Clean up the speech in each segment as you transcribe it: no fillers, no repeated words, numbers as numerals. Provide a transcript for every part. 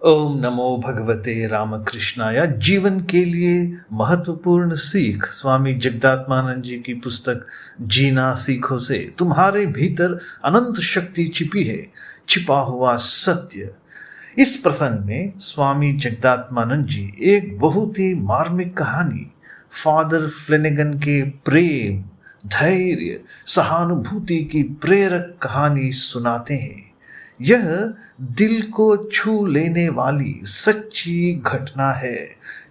ओम नमो भगवते रामकृष्णाय। जीवन के लिए महत्वपूर्ण सीख स्वामी जगदात्मानंद जी की पुस्तक जीना सीखो से तुम्हारे भीतर अनंत शक्ति छिपी है, छिपा हुआ सत्य। इस प्रसंग में स्वामी जगदात्मानंद जी एक बहुत ही मार्मिक कहानी फादर फ्लेनेगन के प्रेम, धैर्य, सहानुभूति की प्रेरक कहानी सुनाते हैं। यह दिल को छू लेने वाली सच्ची घटना है।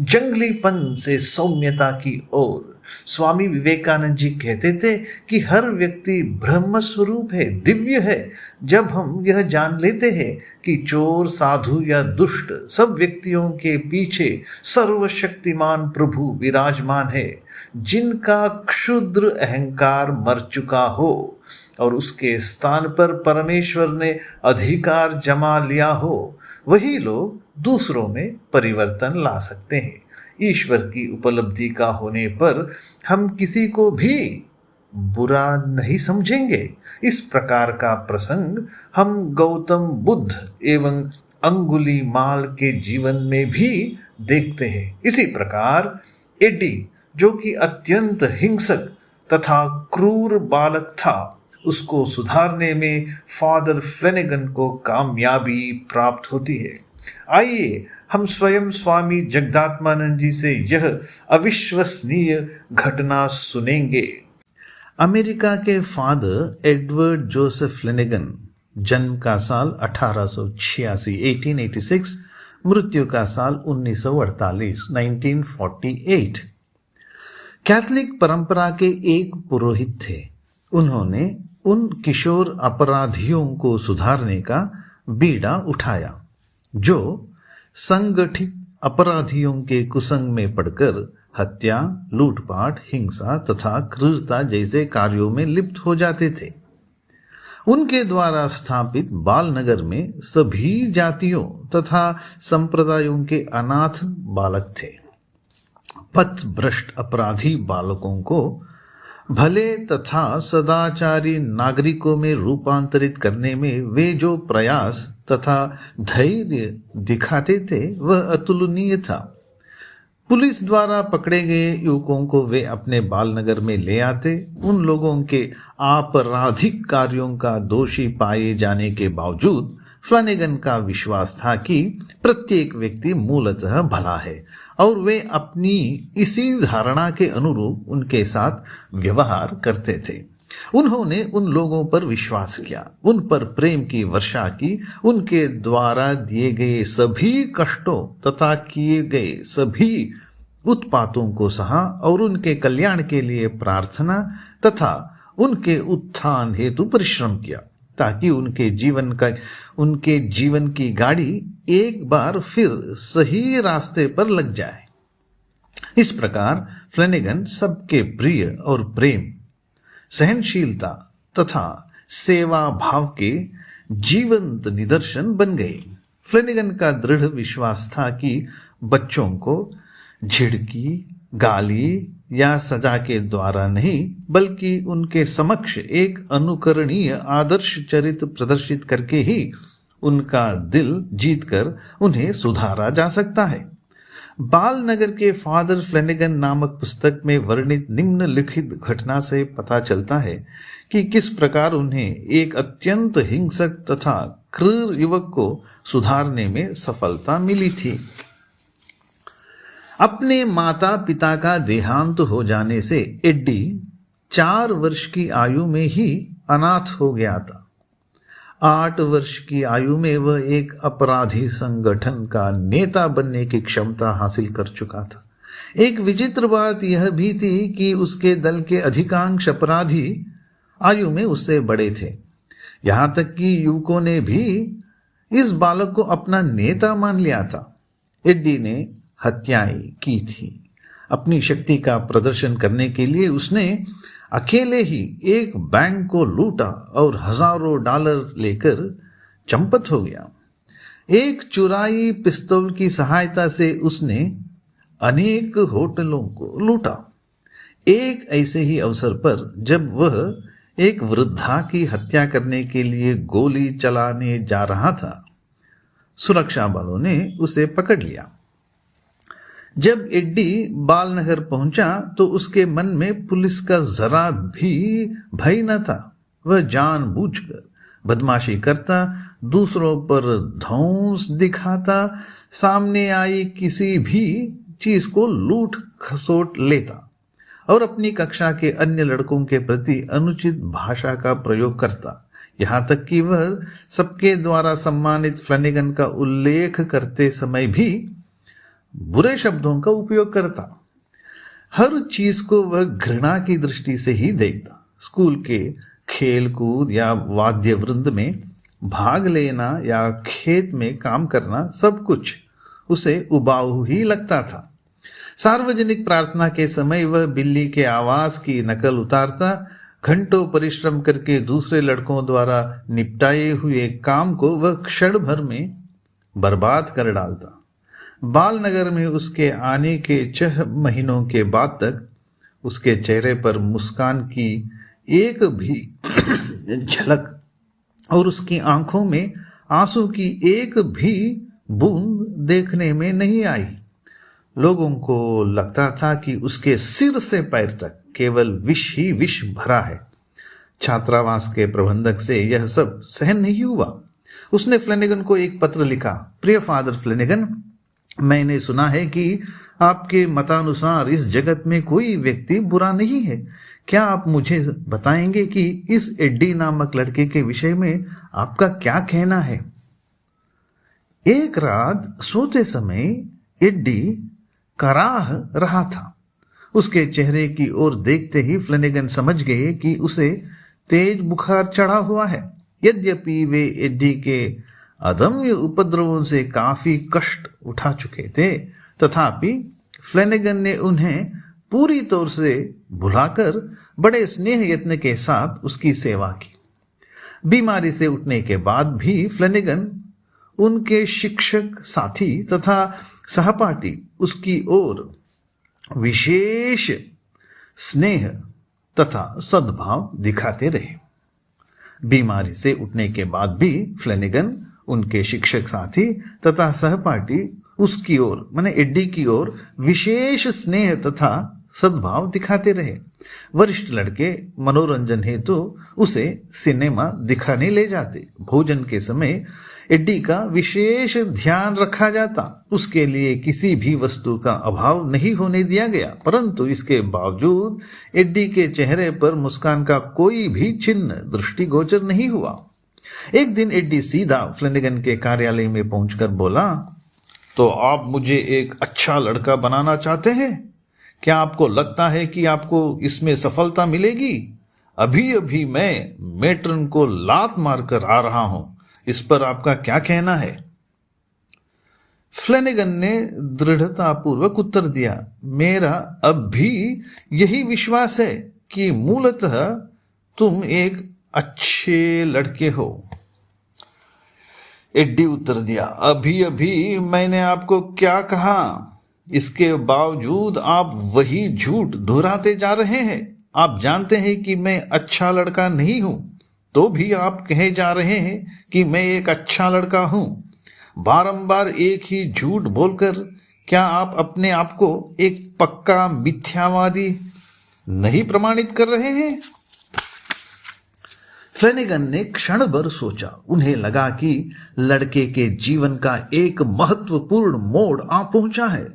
जंगलीपन से सौम्यता की ओर। स्वामी विवेकानंद जी कहते थे कि हर व्यक्ति ब्रह्म स्वरूप है, दिव्य है। जब हम यह जान लेते हैं कि चोर, साधु या दुष्ट सब व्यक्तियों के पीछे सर्वशक्तिमान प्रभु विराजमान है, जिनका क्षुद्र अहंकार मर चुका हो और उसके स्थान पर परमेश्वर ने अधिकार जमा लिया हो, वही लोग दूसरों में परिवर्तन ला सकते हैं। ईश्वर की उपलब्धि का होने पर हम किसी को भी बुरा नहीं समझेंगे। इस प्रकार का प्रसंग हम गौतम बुद्ध एवं अंगुलीमाल के जीवन में भी देखते हैं। इसी प्रकार एडी, जो कि अत्यंत हिंसक तथा क्रूर बालक था, उसको सुधारने में फादर फ्लेनेगन को कामयाबी प्राप्त होती है। आइए हम स्वयं स्वामी जगदात्मानंद जी से यह अविश्वसनीय घटना सुनेंगे। अमेरिका के फादर एडवर्ड जोसेफ फ्लेनेगन, जन्म का साल 1886 1886, मृत्यु का साल 1948 1948, कैथोलिक परंपरा के एक पुरोहित थे। उन्होंने उन किशोर अपराधियों को सुधारने का बीड़ा उठाया जो संगठित अपराधियों के कुसंग में पड़कर हत्या, लूटपाट, हिंसा तथा क्रूरता जैसे कार्यों में लिप्त हो जाते थे। उनके द्वारा स्थापित बालनगर में सभी जातियों तथा संप्रदायों के अनाथ बालक थे। पथभ्रष्ट अपराधी बालकों को भले तथा सदाचारी नागरिकों में रूपांतरित करने में वे जो प्रयास तथा धैर्य दिखाते थे वह अतुलनीय था। पुलिस द्वारा पकड़े गए युवकों को वे अपने बालनगर में ले आते। उन लोगों के आपराधिक कार्यों का दोषी पाए जाने के बावजूद फ्लेनेगन का विश्वास था कि प्रत्येक व्यक्ति मूलतः भला है और वे अपनी इसी धारणा के अनुरूप उनके साथ व्यवहार करते थे। उन्होंने उन लोगों पर विश्वास किया, उन पर प्रेम की वर्षा की, उनके द्वारा दिए गए सभी कष्टों तथा किए गए सभी उत्पातों को सहा और उनके कल्याण के लिए प्रार्थना तथा उनके उत्थान हेतु परिश्रम किया, ताकि उनके जीवन की गाड़ी एक बार फिर सही रास्ते पर लग जाए। इस प्रकार फ्लेनेगन सबके प्रिय और प्रेम, सहनशीलता तथा सेवा भाव के जीवंत निदर्शन बन गए। फ्लेनेगन का दृढ़ विश्वास था कि बच्चों को झिड़की, गाली या सजा के द्वारा नहीं, बल्कि उनके समक्ष एक अनुकरणीय आदर्श चरित्र प्रदर्शित करके ही उनका दिल जीतकर उन्हें सुधारा जा सकता है। बालनगर के फादर फ्लेनेगन नामक पुस्तक में वर्णित निम्नलिखित घटना से पता चलता है कि किस प्रकार उन्हें एक अत्यंत हिंसक तथा क्रूर युवक को सुधारने में सफलता मिली थी। अपने माता पिता का देहांत हो जाने से एडी 4 वर्ष की आयु में ही अनाथ हो गया था। 8 वर्ष की आयु में वह एक अपराधी संगठन का नेता बनने की क्षमता हासिल कर चुका था। एक विचित्र बात यह भी थी कि उसके दल के अधिकांश अपराधी आयु में उससे बड़े थे। यहां तक कि युवकों ने भी इस बालक को अपना नेता मान लिया था। एडी ने हत्याएं की थी। अपनी शक्ति का प्रदर्शन करने के लिए उसने अकेले ही एक बैंक को लूटा और हजारों डॉलर लेकर चंपत हो गया। एक चुराई पिस्तौल की सहायता से उसने अनेक होटलों को लूटा। एक ऐसे ही अवसर पर जब वह एक वृद्धा की हत्या करने के लिए गोली चलाने जा रहा था, सुरक्षा बलों ने उसे पकड़ लिया। जब एड्डी बालनगर पहुंचा तो उसके मन में पुलिस का जरा भी भय न था। वह जानबूझकर बदमाशी करता, दूसरों पर धौंस दिखाता, सामने आई किसी भी चीज को लूट खसोट लेता और अपनी कक्षा के अन्य लड़कों के प्रति अनुचित भाषा का प्रयोग करता। यहां तक कि वह सबके द्वारा सम्मानित फ्लैनेगन का उल्लेख करते समय भी बुरे शब्दों का उपयोग करता। हर चीज को वह घृणा की दृष्टि से ही देखता। स्कूल के खेल कूद या वाद्य वृंद में भाग लेना या खेत में काम करना सब कुछ उसे उबाऊ ही लगता था। सार्वजनिक प्रार्थना के समय वह बिल्ली के आवाज की नकल उतारता, घंटों परिश्रम करके दूसरे लड़कों द्वारा निपटाए हुए काम को वह क्षण भर में बर्बाद कर डालता। बालनगर में उसके आने के 6 महीनों के बाद तक उसके चेहरे पर मुस्कान की एक भी झलक और उसकी आंखों में आंसू की एक भी बूंद देखने में नहीं आई। लोगों को लगता था कि उसके सिर से पैर तक केवल विष ही विष भरा है। छात्रावास के प्रबंधक से यह सब सहन नहीं हुआ। उसने फ्लैनेगन को एक पत्र लिखा। प्रिय फादर फ्लैनेगन, मैंने सुना है कि आपके मतानुसार इस जगत में कोई व्यक्ति बुरा नहीं है। क्या आप मुझे बताएंगे कि इस एड्डी नामक लड़के के विषय में आपका क्या कहना है? एक रात सोते समय एड्डी कराह रहा था। उसके चेहरे की ओर देखते ही फ्लैनेगन समझ गए कि उसे तेज बुखार चढ़ा हुआ है। यद्यपि वे एड्डी के अदम्य उपद्रवों से काफी कष्ट उठा चुके थे, तथापि फ्लैनेगन ने उन्हें पूरी तौर से भुलाकर बड़े स्नेह यत्न के साथ उसकी सेवा की। बीमारी से उठने के बाद भी फ्लैनेगन, उनके शिक्षक साथी तथा सहपाठी उसकी ओर विशेष स्नेह तथा सद्भाव दिखाते रहे। बीमारी से उठने के बाद भी फ्लैनेगन, उनके शिक्षक साथी तथा सहपाठी उसकी ओर माने एड्डी की ओर विशेष स्नेह तथा सद्भाव दिखाते रहे। वरिष्ठ लड़के मनोरंजन हेतु उसे सिनेमा दिखाने ले जाते। भोजन के समय एड्डी का विशेष ध्यान रखा जाता। उसके लिए किसी भी वस्तु का अभाव नहीं होने दिया गया, परंतु इसके बावजूद एड्डी के चेहरे पर मुस्कान का कोई भी चिन्ह दृष्टिगोचर नहीं हुआ। एक दिन एड्डी सीधा फ्लैनेगन के कार्यालय में पहुंचकर बोला, तो आप मुझे एक अच्छा लड़का बनाना चाहते हैं? क्या आपको लगता है कि आपको इसमें सफलता मिलेगी? अभी अभी मैं मेट्रन को लात मारकर आ रहा हूं। इस पर आपका क्या कहना है? फ्लैनेगन ने दृढ़तापूर्वक उत्तर दिया, मेरा अब भी यही विश्वास है कि मूलतः तुम एक अच्छे लड़के हो। एड्डी उत्तर दिया, अभी अभी मैंने आपको क्या कहा? इसके बावजूद आप वही झूठ दोहराते जा रहे हैं। आप जानते हैं कि मैं अच्छा लड़का नहीं हूं, तो भी आप कहे जा रहे हैं कि मैं एक अच्छा लड़का हूं। बारंबार एक ही झूठ बोलकर क्या आप अपने आप को एक पक्का मिथ्यावादी नहीं प्रमाणित कर रहे हैं? फ्लैनेगन ने क्षण भर सोचा। उन्हें लगा कि लड़के के जीवन का एक महत्वपूर्ण मोड़ आ पहुंचा है।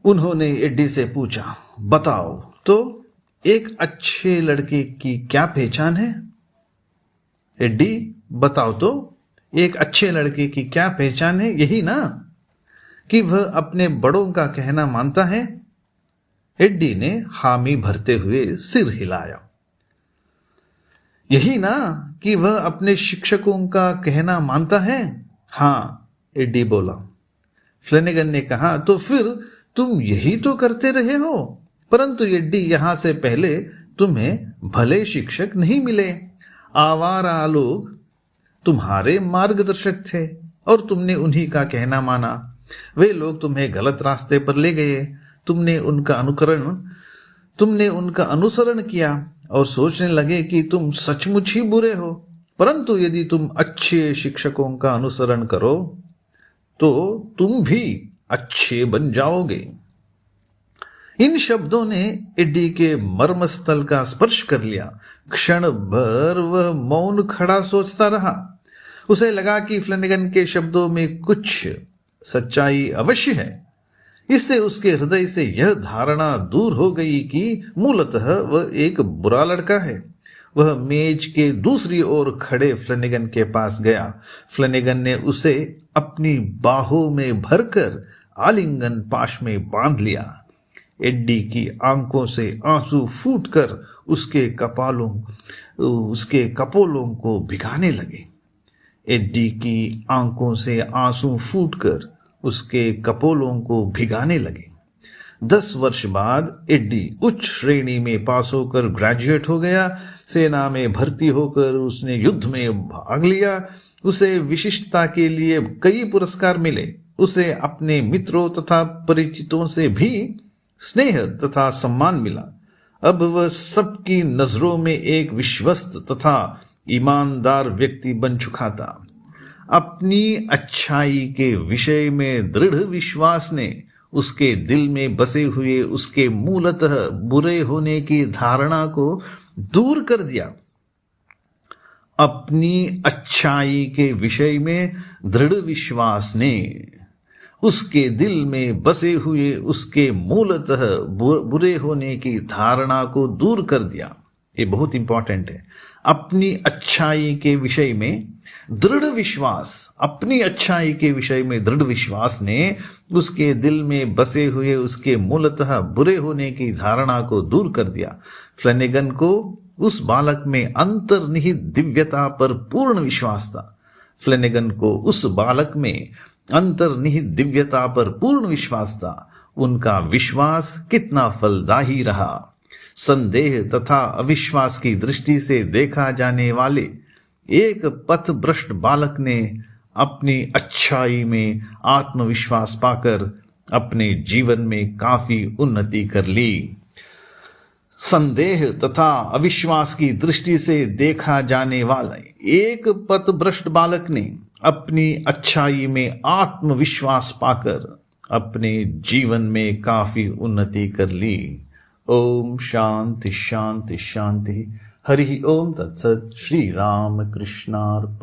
उन्होंने एड्डी से पूछा, बताओ तो एक अच्छे लड़के की क्या पहचान है? एड्डी, बताओ तो एक अच्छे लड़के की क्या पहचान है? यही ना कि वह अपने बड़ों का कहना मानता है? एड्डी ने हामी भरते हुए सिर हिलाया। यही ना कि वह अपने शिक्षकों का कहना मानता है? हाँ, एड्डी बोला। फ्लैनेगन ने कहा, तो फिर तुम यही तो करते रहे हो। परंतु एड्डी, यहां से पहले तुम्हें भले शिक्षक नहीं मिले। आवारा लोग तुम्हारे मार्गदर्शक थे और तुमने उन्हीं का कहना माना। वे लोग तुम्हें गलत रास्ते पर ले गए। तुमने उनका अनुसरण किया और सोचने लगे कि तुम सचमुच ही बुरे हो। परंतु यदि तुम अच्छे शिक्षकों का अनुसरण करो तो तुम भी अच्छे बन जाओगे। इन शब्दों ने एडी के मर्मस्थल का स्पर्श कर लिया। क्षण भर वह मौन खड़ा सोचता रहा। उसे लगा कि फ्लेनेगन के शब्दों में कुछ सच्चाई अवश्य है। इससे उसके हृदय से यह धारणा दूर हो गई कि मूलतः वह एक बुरा लड़का है। वह मेज के दूसरी ओर खड़े फ्लेनेगन के पास गया। फ्लेनेगन ने उसे अपनी बाहों में भरकर आलिंगन पाश में बांध लिया। एडी की आंखों से आंसू फूटकर उसके कपोलों को भिगाने लगे। एडी की आंखों से आंसू फूटकर उसके कपोलों को भिगाने लगे। 10 वर्ष बाद एडी उच्च श्रेणी में पास होकर ग्रेजुएट हो गया। सेना में भर्ती होकर उसने युद्ध में भाग लिया। उसे विशिष्टता के लिए कई पुरस्कार मिले। उसे अपने मित्रों तथा परिचितों से भी स्नेह तथा सम्मान मिला। अब वह सबकी नजरों में एक विश्वस्त तथा ईमानदार व्यक्ति बन चुका था। अपनी अच्छाई के विषय में दृढ़ विश्वास ने उसके दिल में बसे हुए उसके मूलतः बुरे होने की धारणा को दूर कर दिया। अपनी अच्छाई के विषय में दृढ़ विश्वास ने उसके दिल में बसे हुए उसके मूलतः बुरे होने की धारणा को दूर कर दिया। ये बहुत इंपॉर्टेंट है। अपनी अच्छाई के विषय में दृढ़ विश्वास, अपनी अच्छाई के विषय में दृढ़ विश्वास ने उसके दिल में बसे हुए उसके मूलतः बुरे होने की धारणा को दूर कर दिया। फ्लेनेगन को उस बालक में अंतर्निहित दिव्यता पर पूर्ण विश्वास था। फ्लेनेगन को उस बालक में अंतर्निहित दिव्यता पर पूर्ण विश्वास था। उनका विश्वास कितना फलदायी रहा। संदेह तथा अविश्वास की दृष्टि से देखा जाने वाले एक पथभ्रष्ट बालक ने अपनी अच्छाई में आत्मविश्वास पाकर अपने जीवन में काफी उन्नति कर ली। संदेह तथा अविश्वास की दृष्टि से देखा जाने वाला एक पथभ्रष्ट बालक ने अपनी अच्छाई में आत्मविश्वास पाकर अपने जीवन में काफी उन्नति कर ली। ओम शांति शांति शांति। हरि ओम तत्सत। श्री राम कृष्णार्पणमस्तु।